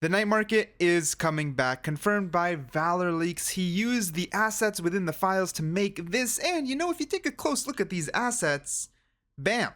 The night market is coming back, confirmed by Valor Leaks. He used the assets within the files to make this, and you know, if you take a close look at these assets, bam,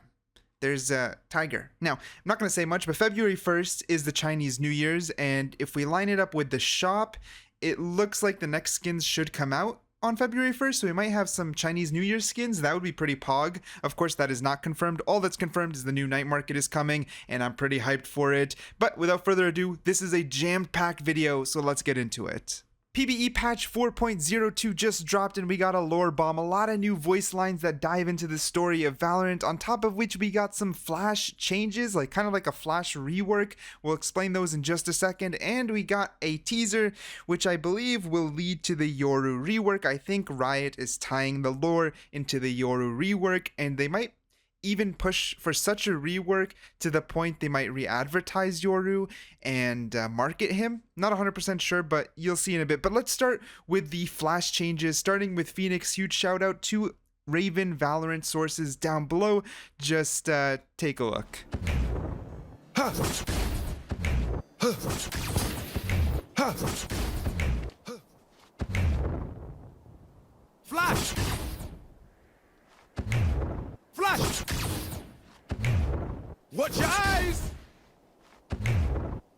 there's a tiger. Now, I'm not going to say much, but February 1st is the Chinese New Year's, and if we line it up with the shop, it looks like the next skins should come out on February 1st, so we might have some Chinese New Year skins. That would be pretty pog. Of course, that is not confirmed. All that's confirmed is the new night market is coming, and I'm pretty hyped for it. But without further ado, this is a jam-packed video, so let's get into it. PBE patch 4.02 just dropped and we got a lore bomb, a lot of new voice lines that dive into the story of Valorant, on top of which we got some flash changes, like kind of like a flash rework. We'll explain those in just a second, and we got a teaser which I believe will lead to the Yoru rework. I think Riot is tying the lore into the Yoru rework, and they might even push for such a rework to the point they might re-advertise Yoru and market him. Not 100% sure, but you'll see in a bit. But let's start with the flash changes, starting with Phoenix. Huge shout out to Raven Valorant sources down below. Just take a look. Flash! Flash! Watch your eyes!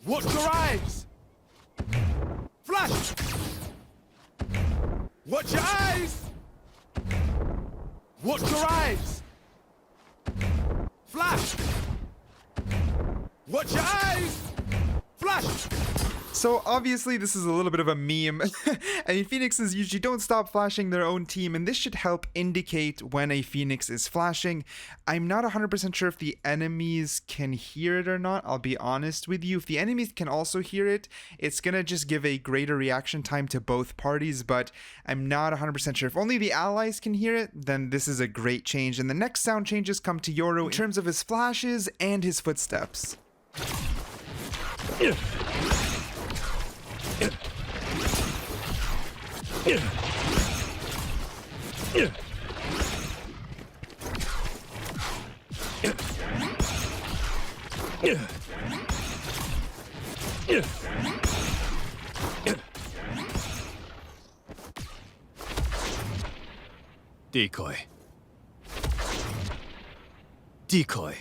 Watch your eyes! Flash! Watch your eyes! Watch your eyes! Flash! Watch your eyes! Flash! So obviously this is a little bit of a meme. I mean, Phoenixes usually don't stop flashing their own team, and this should help indicate when a Phoenix is flashing. I'm not 100% sure if the enemies can hear it or not, I'll be honest with you. If the enemies can also hear it, it's gonna just give a greater reaction time to both parties, but I'm not 100% sure. If only the allies can hear it, then this is a great change. And the next sound changes come to Yoru in terms of his flashes and his footsteps. Decoy. Decoy.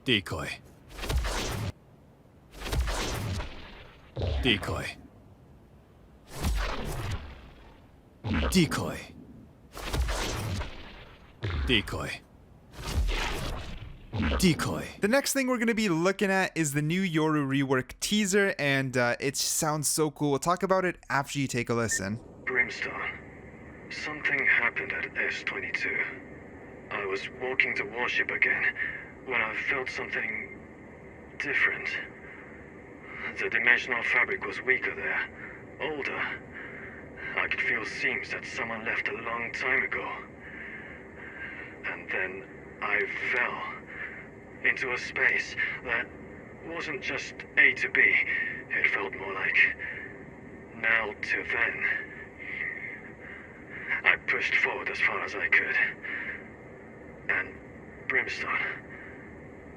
Decoy. Decoy. Decoy. Decoy. Decoy. The next thing we're going to be looking at is the new Yoru rework teaser, and it sounds so cool. We'll talk about it after you take a listen. Brimstone, something happened at S22. I was walking to warship again when I felt something different. The dimensional fabric was weaker there, older. I could feel seams that someone left a long time ago. And then I fell into a space that wasn't just A to B. It felt more like now to then. I pushed forward as far as I could. And Brimstone,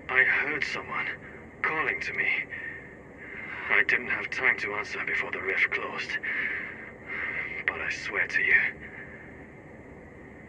I heard someone calling to me. I didn't have time to answer before the rift closed. But I swear to you,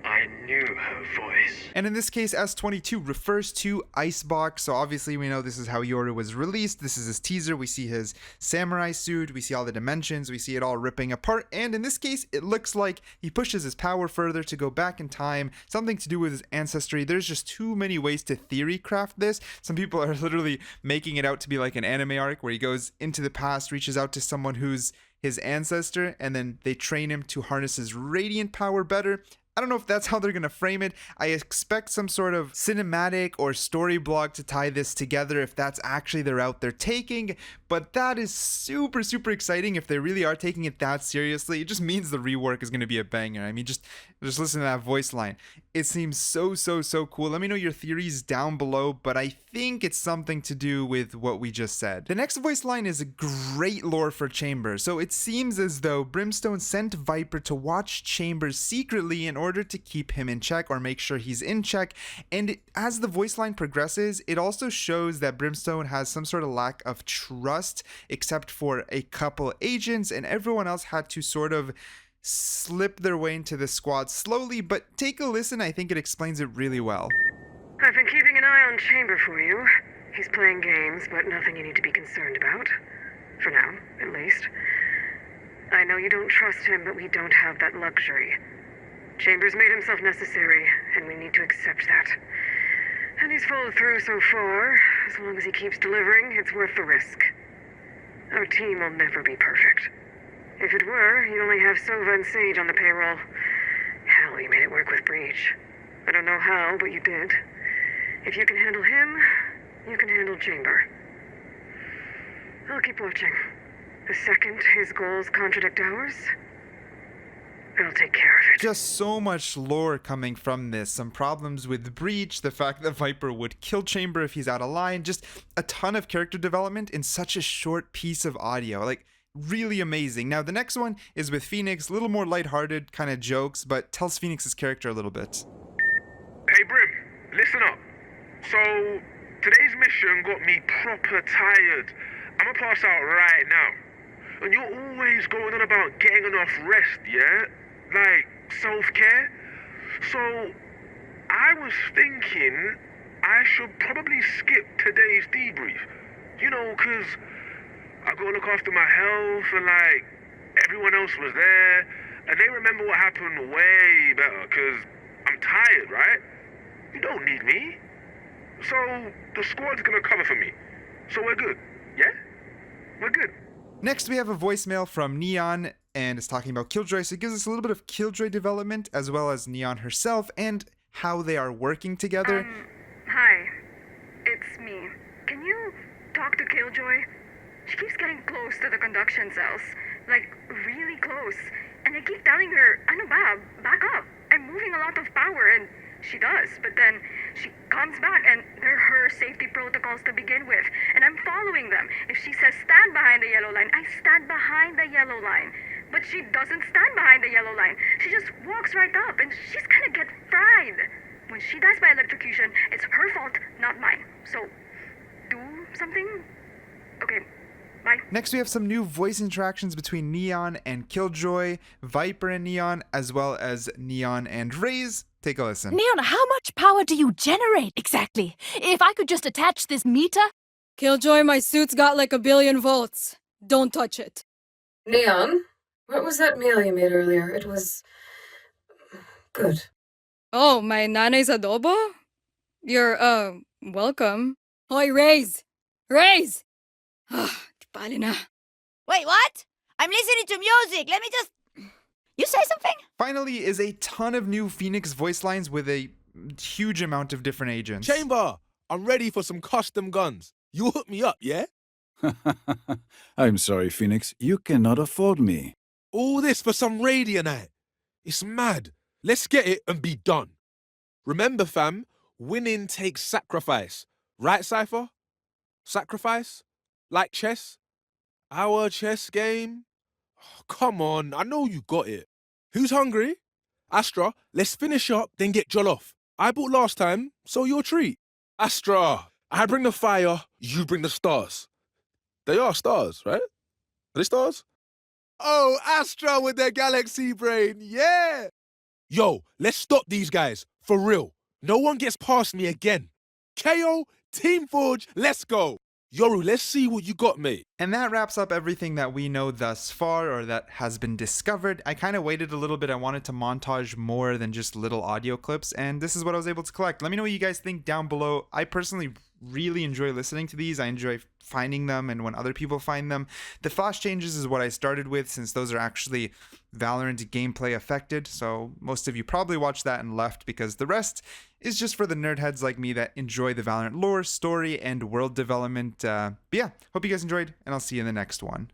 I knew her voice. And in this case, S22 refers to Icebox, so obviously we know this is how Yoru was released. This is his teaser. We see his samurai suit, we see all the dimensions, we see it all ripping apart, and in this case, it looks like he pushes his power further to go back in time, something to do with his ancestry. There's just too many ways to theory craft this. Some people are literally making it out to be like an anime arc where he goes into the past, reaches out to someone who's his ancestor, and then they train him to harness his radiant power better. I don't know if that's how they're going to frame it. I expect some sort of cinematic or story blog to tie this together if that's actually the route they're taking, but that is super, super exciting if they really are taking it that seriously. It just means the rework is going to be a banger. I mean, just listen to that voice line. It seems so, so, so cool. Let me know your theories down below, but I think it's something to do with what we just said. The next voice line is a great lore for Chamber. So it seems as though Brimstone sent Viper to watch Chambers secretly in order to keep him in check or make sure he's in check. And as the voice line progresses, it also shows that Brimstone has some sort of lack of trust, except for a couple agents, and everyone else had to sort of slip their way into the squad slowly. But take a listen, I think it explains it really well. I've been keeping an eye on Chamber for you. He's playing games, but nothing you need to be concerned about. For now, at least. I know you don't trust him, but we don't have that luxury. Chambers made himself necessary, and we need to accept that. And he's followed through so far. As long as he keeps delivering, it's worth the risk. Our team will never be perfect. If it were, you'd only have Sova and Sage on the payroll. Hell, you made it work with Breach. I don't know how, but you did. If you can handle him, you can handle Chamber. I'll keep watching. The second his goals contradict ours, I'll take care of it. Just so much lore coming from this. Some problems with Breach, the fact that Viper would kill Chamber if he's out of line, just a ton of character development in such a short piece of audio. Like, really amazing. Now, the next one is with Phoenix, a little more lighthearted kind of jokes, but tells Phoenix's character a little bit. Hey Brim, listen up. So, today's mission got me proper tired. I'ma pass out right now. And you're always going on about getting enough rest, yeah? Like, self-care? So, I was thinking I should probably skip today's debrief. You know, 'cause I gotta look after my health and, like, everyone else was there. And they remember what happened way better, 'cause I'm tired, right? You don't need me. So, the squad's gonna cover for me. So we're good, yeah? We're good. Next, we have a voicemail from Neon, and it's talking about Killjoy. So it gives us a little bit of Killjoy development, as well as Neon herself, and how they are working together. Hi. It's me. Can you talk to Killjoy? She keeps getting close to the conduction cells. Like, really close. And I keep telling her, Anubab, back up. I'm moving a lot of power, and she does. But then she comes back, and they're her safety protocols to begin with. And I'm following them. If she says stand behind the yellow line, I stand behind the yellow line. But she doesn't stand behind the yellow line. She just walks right up, and she's gonna get fried. When she dies by electrocution, it's her fault, not mine. So, do something? Okay, bye. Next, we have some new voice interactions between Neon and Killjoy, Viper and Neon, as well as Neon and Raze. Take a listen. Neon, how much power do you generate exactly? If I could just attach this meter? Killjoy, my suit's got like 1 billion volts. Don't touch it. Neon, what was that meal you made earlier? It was good. Oh, my nanay's adobo? You're, welcome. Hoy, Raze! Raze! Ah, pali na. Wait, what? I'm listening to music. Let me just... You say something? Finally is a ton of new Phoenix voice lines with a huge amount of different agents. Chamber, I'm ready for some custom guns. You hook me up, yeah? I'm sorry, Phoenix. You cannot afford me. All this for some Radianite. It's mad. Let's get it and be done. Remember, fam, winning takes sacrifice. Right, Cypher? Sacrifice? Like chess? Our chess game? Oh, come on, I know you got it. Who's hungry? Astra, let's finish up, then get jollof. I bought last time, so your treat. Astra, I bring the fire, you bring the stars. They are stars, right? Are they stars? Oh, Astra with their galaxy brain, yeah! Yo, let's stop these guys, for real. No one gets past me again. KO, Team Forge, let's go. Yoru, let's see what you got, mate. And that wraps up everything that we know thus far, or that has been discovered. I kind of waited a little bit. I wanted to montage more than just little audio clips, and this is what I was able to collect. Let me know what you guys think down below. I personally really enjoy listening to these. I enjoy finding them and when other people find them. The flash changes is what I started with, since those are actually Valorant gameplay affected. So most of you probably watched that and left, because the rest is just for the nerdheads like me that enjoy the Valorant lore, story, and world development. But yeah, hope you guys enjoyed, and I'll see you in the next one.